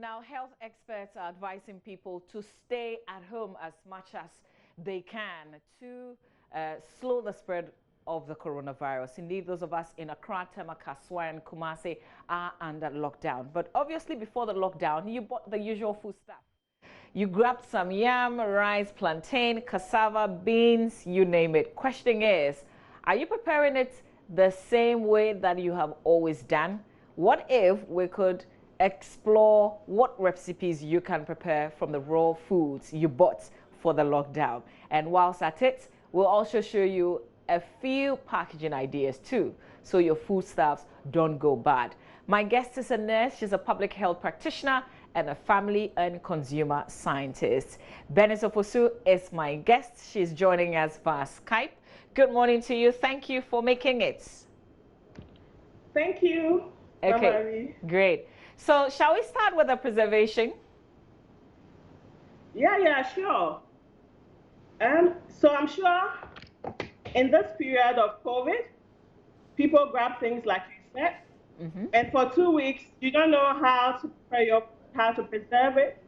Now, health experts are advising people to stay at home as much as they can to slow the spread of the coronavirus. Indeed, those of us in Accra, Tema, Kaswa, and Kumasi are under lockdown. But obviously, before the lockdown, you bought the usual food stuff. You grabbed some yam, rice, plantain, cassava, beans, you name it. Question is, are you preparing it the same way that you have always done? What if we could explore what recipes you can prepare from the raw foods you bought for the lockdown? And whilst at it, we'll also show you a few packaging ideas too, so your foodstuffs don't go bad. My guest is a nurse. She's a public health practitioner and a family and consumer scientist. Bernice Ofosu is my guest. She's joining us via Skype. Good morning to you. Thank you for making it. Thank you. Okay, great. So shall we start with the preservation? Yeah, sure. So I'm sure in this period of COVID, people grab things like you said, and for 2 weeks, you don't know how to prepare how to preserve it.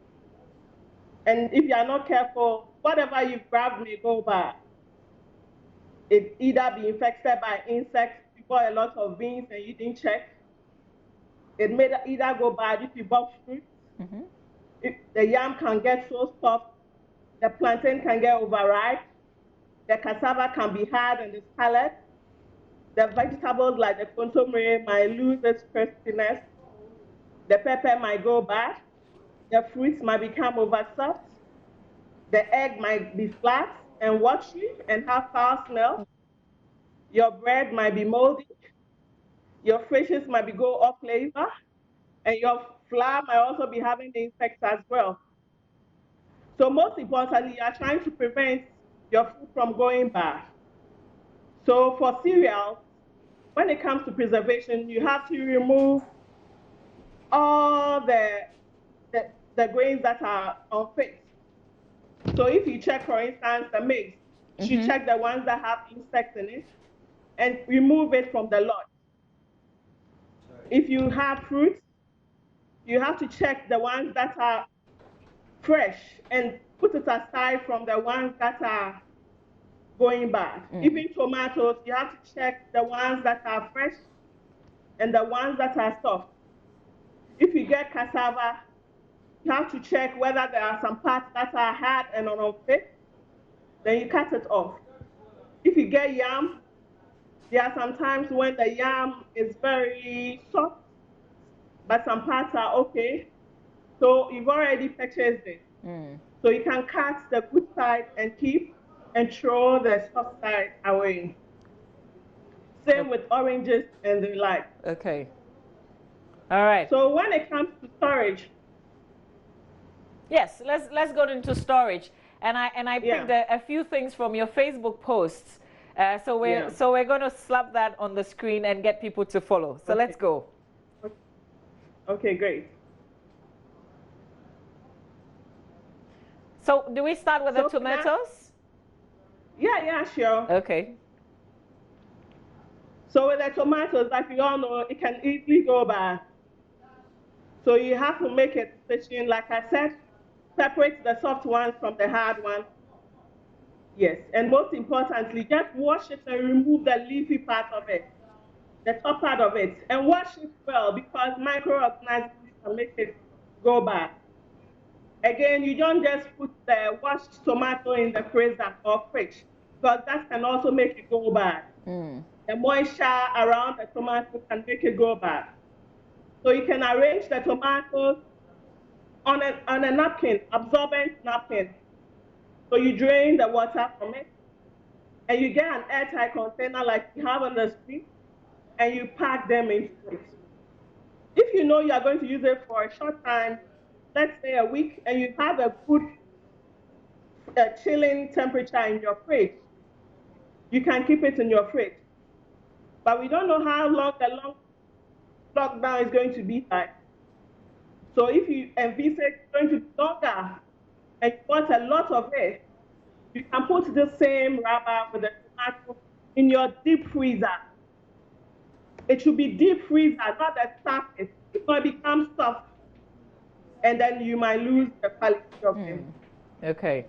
And if you are not careful, whatever you grabbed may go bad. It either be infected by insects. You bought a lot of beans and you didn't check. It may either go bad if you bought fruit. If the yam can get so soft, the plantain can get overripe, the cassava can be hard and it's scarlet. The vegetables like the consomme might lose its crispiness. The pepper might go bad. The fruits might become oversoft. The egg might be flat and washy and have foul smell. Your bread might be moldy. Your fishes might be go off flavor. And your flour might also be having the insects as well. So most importantly, you are trying to prevent your food from going bad. So for cereals, when it comes to preservation, you have to remove all the grains that are unfit. So if you check, for instance, the maize, you should check the ones that have insects in it and remove it from the lot. If you have fruit, you have to check the ones that are fresh and put it aside from the ones that are going bad. Even tomatoes, you have to check the ones that are fresh and the ones that are soft. If you get cassava, you have to check whether there are some parts that are hard and unfit, then you cut it off. If you get yam, there are some times when the yam is very soft, but some parts are okay. So you've already purchased it. So you can cut the good side and keep and throw the soft side away. Same with oranges and the like. Okay. All right. So when it comes to storage. Yes, let's go into storage. And I picked a few things from your Facebook posts. So we're going to slap that on the screen and get people to follow. So let's go. Okay, great. So do we start with the tomatoes? Yeah, sure. Okay. So with the tomatoes, like you all know, it can easily go bad. So you have to make a decision. Like I said, separate the soft ones from the hard ones. Yes, and most importantly, just wash it and remove the leafy part of it, the top part of it, and wash it well because microorganisms can make it go bad. Again, you don't just put the washed tomato in the freezer or fridge because that can also make it go bad. The moisture around the tomato can make it go bad. So you can arrange the tomatoes on a napkin, absorbent napkin. So you drain the water from it, and you get an airtight container like you have on the street, and you pack them into it. If you know you are going to use it for a short time, let's say a week, and you have a good chilling temperature in your fridge, you can keep it in your fridge. But we don't know how long the long lockdown is going to be like. So if you envisage it's going to be longer and you want a lot of it, you can put the same rubber with the tomato in your deep freezer. It should be deep freezer, not the surface. It's going to become soft. and then you might lose the quality of them. Okay.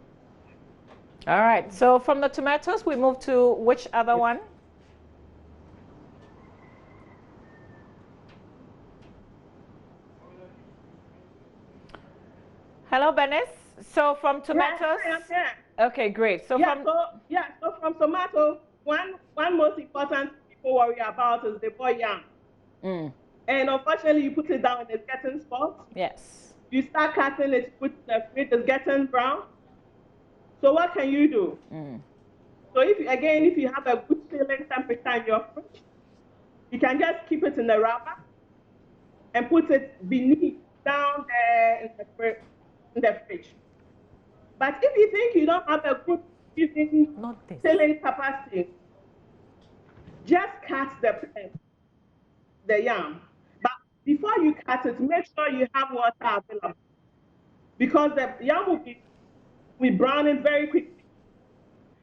All right. So from the tomatoes, we move to which other one? Hello, Benis. So from tomatoes. Yeah. Okay, great. So so from tomato, one most important thing people worry about is the boiled yam. And unfortunately, you put it down and it's getting spoiled. Yes. You start cutting it, put the fridge, it's getting brown. So what can you do? So if you have a good chilling temperature in your fridge, you can just keep it in the wrapper and put it beneath down there in the fridge. But if you think you don't have a good chilling capacity, just cut the yam. But before you cut it, make sure you have water available because the yam will be browning very quickly.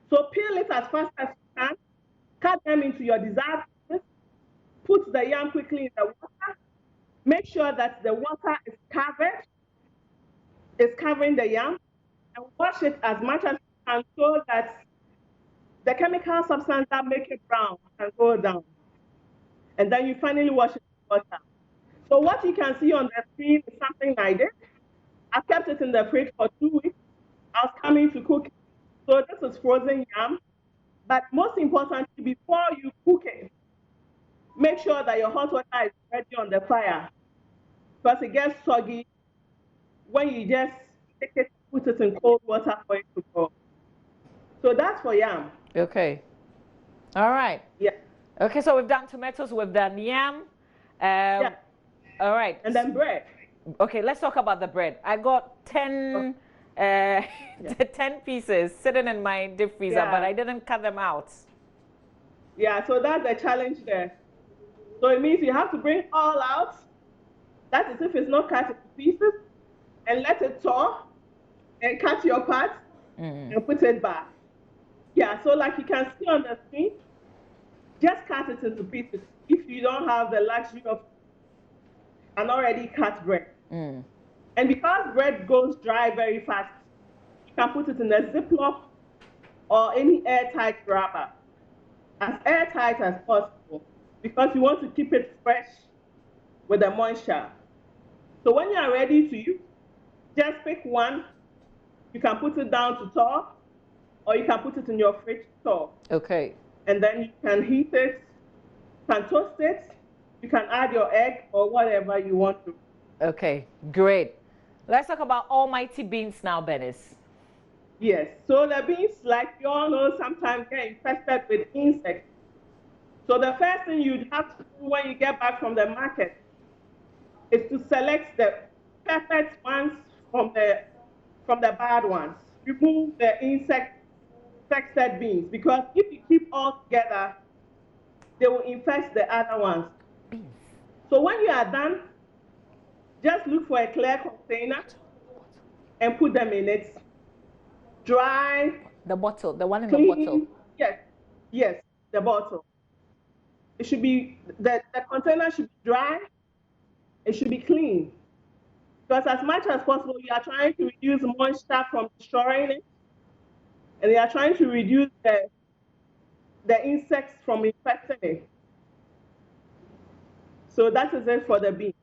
So peel it as fast as you can, cut them into your desired pieces, put the yam quickly in the water, make sure that the water is covering the yam, and wash it as much as you can so that the chemical substance that make it brown can go down. And then you finally wash it with water. So what you can see on the screen is something like this. I kept it in the fridge for 2 weeks. I was coming to cook it. So this is frozen yam. But most importantly, before you cook it, make sure that your hot water is ready on the fire because it gets soggy when you just take it, put it in cold water for it to go. So that's for yam. Okay. All right. Yeah. Okay, so we've done tomatoes, we've done yam. Yeah. All right. And then bread. Okay, let's talk about the bread. I got 10, 10 pieces sitting in my deep freezer, but I didn't cut them out. Yeah, so that's the challenge there. So it means you have to bring all out. That is if it's not cut into pieces, and let it thaw, and cut your part, and put it back. Yeah, so like you can see on the screen, just cut it into pieces if you don't have the luxury of an already cut bread. And because bread goes dry very fast, you can put it in a Ziploc or any airtight wrapper, as airtight as possible, because you want to keep it fresh with the moisture. So when you are ready to use, just pick one. You can put it down to thaw, or you can put it in your fridge to thaw. Okay. And then you can heat it, you can toast it, you can add your egg or whatever you want to. Okay, great. Let's talk about almighty beans now, Benis. Yes, so the beans, like you all know, sometimes get infested with insects. So the first thing you'd have to do when you get back from the market is to select the perfect ones from the bad ones. Remove the infested beans because if you keep all together, they will infest the other ones. So when you are done, just look for a clear container and put them in it. Dry. The bottle, the one in clean. the bottle. Yes, the bottle. It should be, the container should be dry. It should be clean. Because as much as possible, you are trying to reduce moisture from destroying it. And you are trying to reduce the insects from infecting it. So that is it for the beans.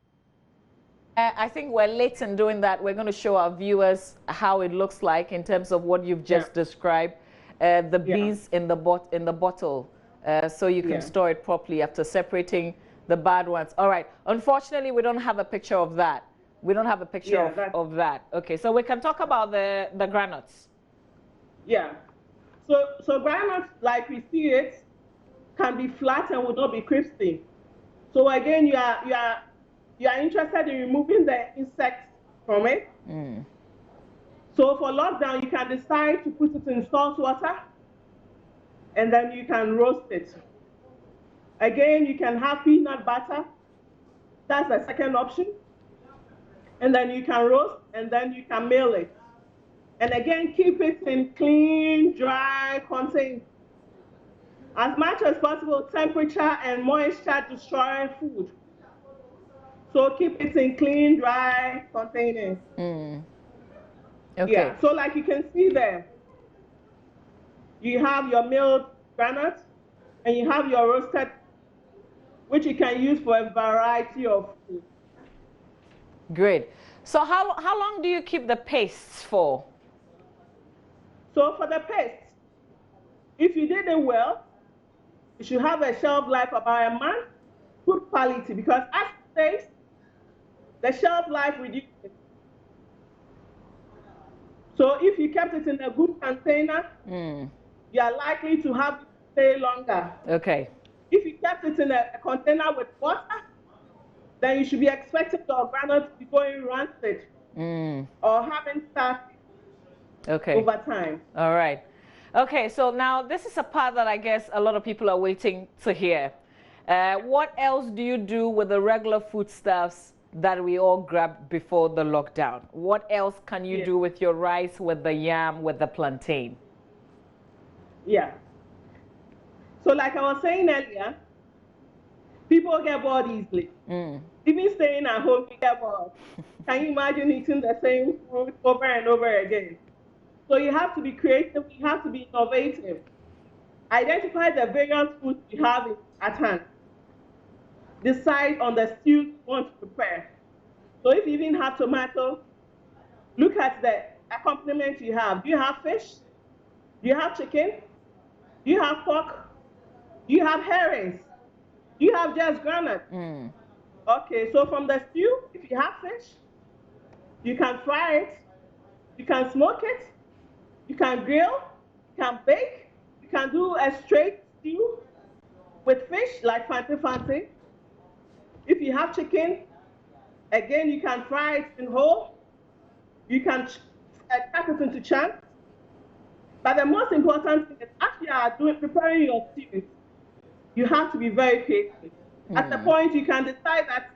I think we're late in doing that. We're going to show our viewers how it looks like in terms of what you've just described. The beans in the bottle, so you can store it properly after separating the bad ones. All right. Unfortunately, we don't have a picture of that. We don't have a picture of that. Okay, so we can talk about the granules. Yeah. So granules, like we see it, can be flat and will not be crispy. So again, you are interested in removing the insects from it. So for lockdown, you can decide to put it in salt water, and then you can roast it. Again, you can have peanut butter. That's the second option. And then you can roast, and then you can mill it. And again, keep it in clean, dry container. As much as possible, temperature and moisture destroying food. So keep it in clean, dry containers. Okay. Yeah. So like you can see there, you have your milled granite and you have your roasted, which you can use for a variety of food. Great. So how long do you keep the pastes for? So for the paste, if you did it well, you should have a shelf life about a month. Good quality, because as it says, the shelf life reduces. So if you kept it in a good container, you are likely to have it stay longer. Okay. If you kept it in a container with water, then you should be expecting your granite to be going rancid or having starch over time. All right. Okay, so now this is a part that I guess a lot of people are waiting to hear. What else do you do with the regular foodstuffs that we all grabbed before the lockdown? What else can you do with your rice, with the yam, with the plantain? Yeah. So like I was saying earlier, people get bored easily. Even staying at home, you get bored. Can you imagine eating the same food over and over again? So you have to be creative, you have to be innovative. Identify the various foods you have at hand. Decide on the stew you want to prepare. So if you even have tomato, look at the accompaniment you have. Do you have fish? Do you have chicken? Do you have pork? Do you have herrings? Do you have just granite? Okay, so from the stew, if you have fish, you can fry it, you can smoke it, you can grill, you can bake, you can do a straight stew with fish like fancy. If you have chicken, again, you can fry it in whole, you can cut it into chunks. But the most important thing is, as you are preparing your stew, you have to be very creative. At the point, you can decide that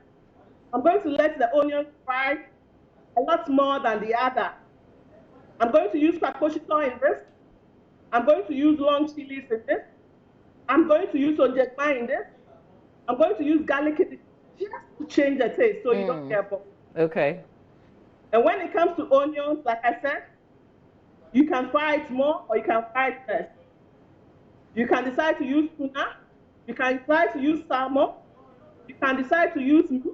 I'm going to let the onions fry a lot more than the other. I'm going to use pakoshito in this. I'm going to use long chilies in this. I'm going to use ojekma in this. I'm going to use garlic in this, just to change the taste so you don't get bored. Okay. And when it comes to onions, like I said, you can fry it more or you can fry it less. You can decide to use tuna. You can decide to use salmon. You can decide to use meat.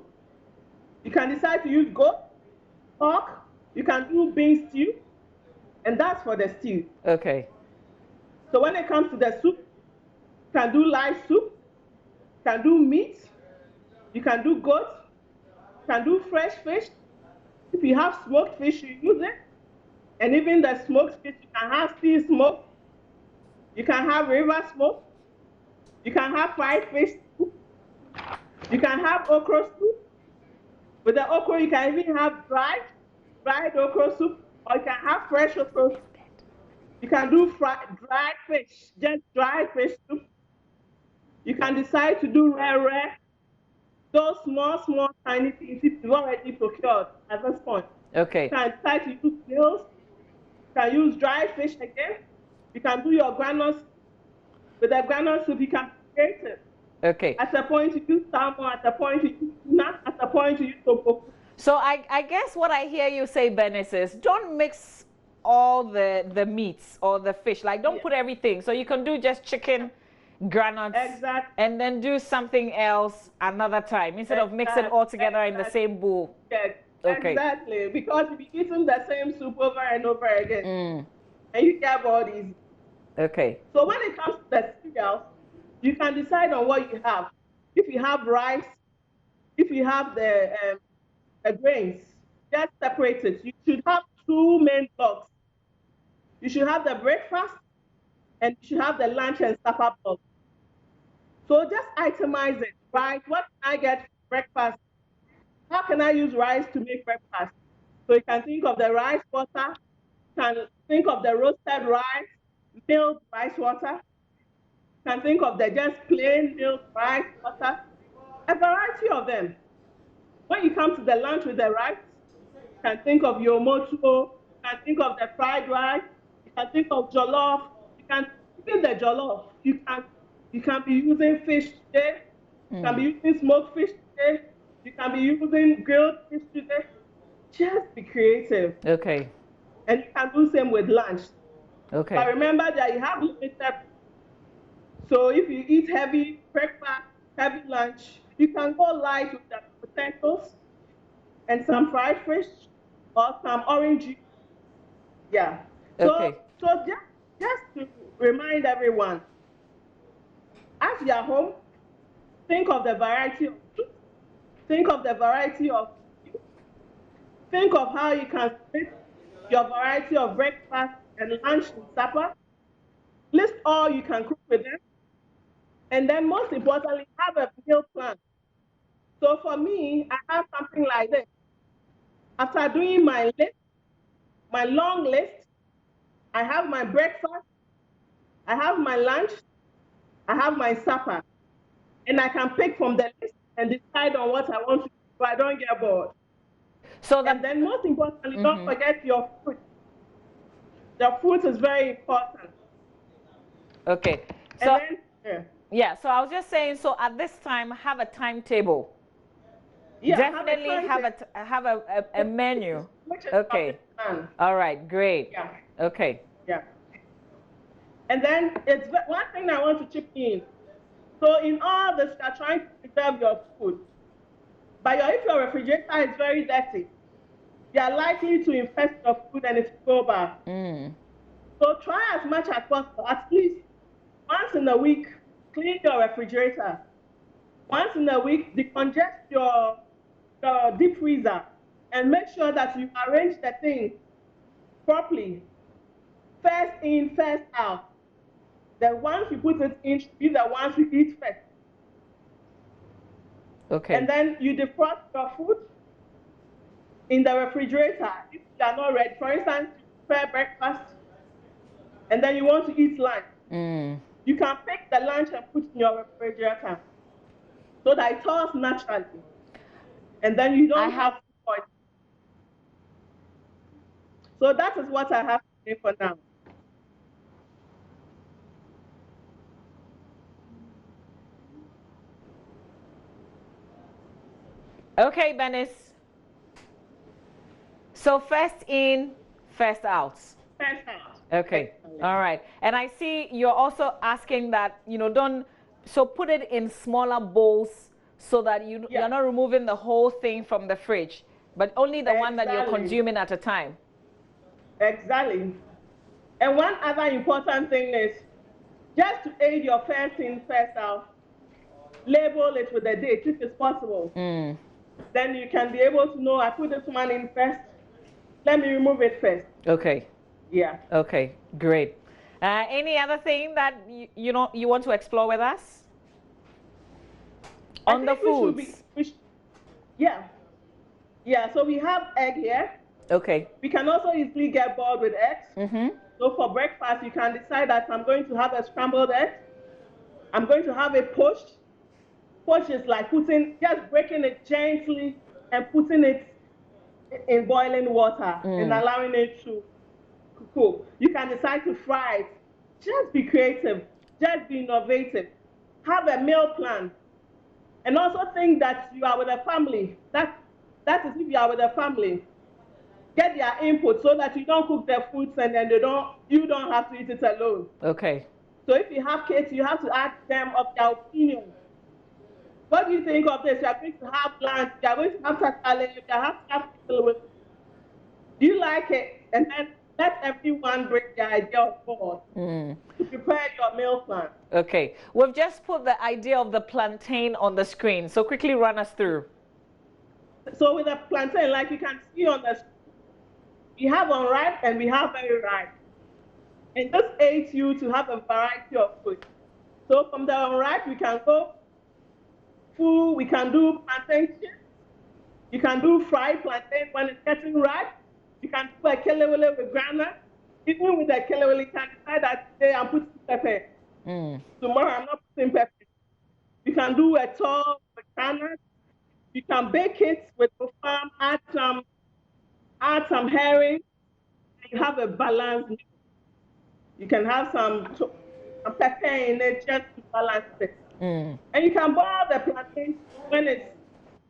You can decide to use goat, pork. You can do bean stew. And that's for the stew. Okay. So when it comes to the soup, you can do live soup. You can do meat. You can do goat. You can do fresh fish. If you have smoked fish, you use it. And even the smoked fish, you can have sea smoke. You can have river smoke. You can have fried fish soup. You can have okra soup. With the okra, you can even have dried okra soup, or you can have fresh okra soup. You can do dried fish, just dried fish soup. You can decide to do rare. Those small, tiny things you've already procured at this point. Okay. You can decide to use meals. You can use dried fish again. You can do your granules. With the granule soup, you can create it. Okay. At a point, you use salmon. At a point, you use tuna. At a point, you use tofu. So I guess what I hear you say, Bernice, is don't mix all the meats or the fish. Like, don't put everything. So you can do just chicken, granules, and then do something else another time instead of mix it all together in the same bowl. Yes, okay. Exactly. Because you'll be eating the same soup over and over again. And you get bored easy. Okay. So when it comes to the cereals, you can decide on what you have. If you have rice, if you have the grains, just separate it. You should have two main blocks. You should have the breakfast and you should have the lunch and supper block. So just itemize it, right? What can I get for breakfast? How can I use rice to make breakfast? So you can think of the rice water, you can think of the roasted rice, milled rice water, you can think of the just plain milled rice water, a variety of them. When you come to the lunch with the rice, you can think of your mocho, you can think of the fried rice, you can think of jollof, you can even the jollof. You can be using fish today, you can be using smoked fish today, You can be using grilled fish today. Just be creative. Okay. And you can do same with lunch. Okay. But remember that you have limited. So if you eat heavy breakfast, heavy lunch, you can go light with the potatoes and some fried fish or some orange juice. Yeah. So Okay. so just to remind everyone, as you are home, think of the variety of food, think of the variety of food, think of how you can split your variety of breakfast and lunch and supper. List all you can cook with them. And then most importantly, have a meal plan. So for me, I have something like this. After doing my list, my long list, I have my breakfast, I have my lunch, I have my supper. And I can pick from the list and decide on what I want to do so I don't get bored. So And then most importantly, don't forget your fruit. The fruit is very important. Okay. And So then, yeah, so I was just saying, so at this time, have a timetable. yeah, Definitely have a menu. Which is Okay. All right, great. Yeah. Okay. Yeah. And then it's one thing I want to chip in. So in all this, you're trying to preserve your food. But if your refrigerator is very dirty, you are likely to infest your food and it will go bad. So try as much as possible, at least once in a week, clean your refrigerator. Once in a week, decongest your deep freezer and make sure that you arrange the things properly. First in, first out. The ones you put it in should be the ones you eat first. Okay. And then you defrost your food in the refrigerator if you are not ready. For instance, you prepare breakfast and then you want to eat lunch. You can pick the lunch and put in your refrigerator so that it thaws naturally. And then you don't have to spoil. So that is what I have to say for now. Okay, Benis. So first in, first out. First out. Okay. All right. And I see you're also asking that, so put it in smaller bowls so that you're not removing the whole thing from the fridge, but only the one that you're consuming at a time. Exactly. And one other important thing is just to aid your first in, first out, label it with a date if it's possible. Then you can be able to know, I put this one in first, let me remove it first. Okay. Yeah. Okay, great. Any other thing that you want to explore with us? On the foods. Yeah. Yeah, so we have egg here. Okay. We can also easily get boiled with eggs. So for breakfast, you can decide that I'm going to have a scrambled egg. I'm going to have a poached. Poached is like just breaking it gently and putting it in boiling water and allowing it to cook. You can decide to fry it. Just be creative. Just be innovative. Have a meal plan. And also think that you are with a family. That is if you are with a family. Get their input so that you don't cook their foods and then you don't have to eat it alone. Okay. So if you have kids, you have to ask them of their opinion. What do you think of this? You are going to have lunch, you are going to have salad, you have to have people with. Do you like it? And then let everyone bring their idea of food to prepare your meal plan. Okay. We've just put the idea of the plantain on the screen. So quickly run us through. So with the plantain, like you can see on the screen, we have unripe and we have very ripe. And this aids you to have a variety of food. So from the unripe, we can go full, we can do plantain chips. You can do fried plantain when it's getting ripe. You can do a kelewele with granite. Even with the kelewele, you can decide that today I'm putting pepper. Tomorrow I'm not putting pepper. You can do a tall with granite. You can bake it with the farm, add some herring, and you have a balanced meal. You can have some pepper in it just to balance it. And you can boil the plantain when it's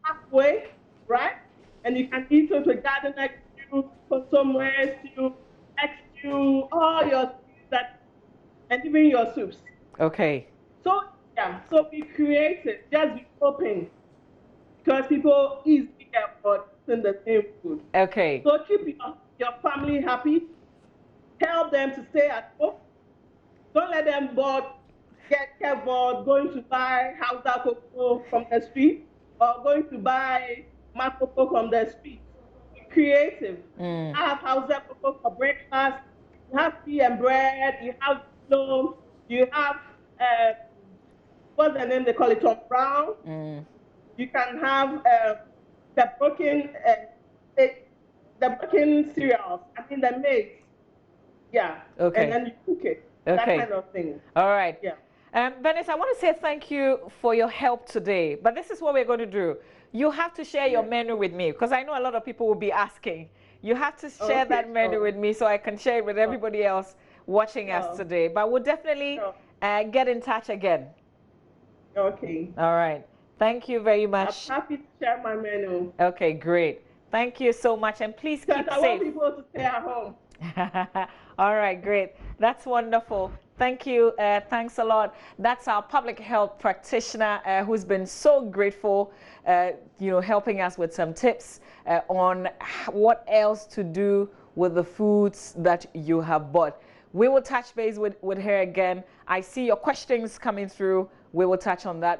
halfway, right? And you can eat it with garden egg stew, consomme stew, egg stew, all your stews that, and even your soups. Okay. So yeah, so be creative, just be open because people easily get bored in the same food. Okay. So keep your family happy, help them to stay at home. Don't let them get bored going to buy house cocoa from the street or going to buy cocoa from the street. Be creative. Mm. Have house cocoa for breakfast. You have tea and bread. You have loaves. You have uh, what's the name they call it? Tom Brown. Mm. You can have the broken the broken cereals. I mean the maize. Yeah. And Okay. then you cook it. That Okay. kind of thing. All right. Yeah. Venice, I want to say thank you for your help today. But this is what we're going to do. You have to share your menu with me because I know a lot of people will be asking. You have to share that menu with me so I can share it with everybody else watching us today. But we'll definitely get in touch again. Okay. All right. Thank you very much. I'm happy to share my menu. Okay, great. Thank you so much. And please keep safe. I want people to stay at home. All right, great. That's wonderful. Thank you. Thanks a lot. That's our public health practitioner who's been so grateful, helping us with some tips on what else to do with the foods that you have bought. We will touch base with her again. I see your questions coming through. We will touch on that.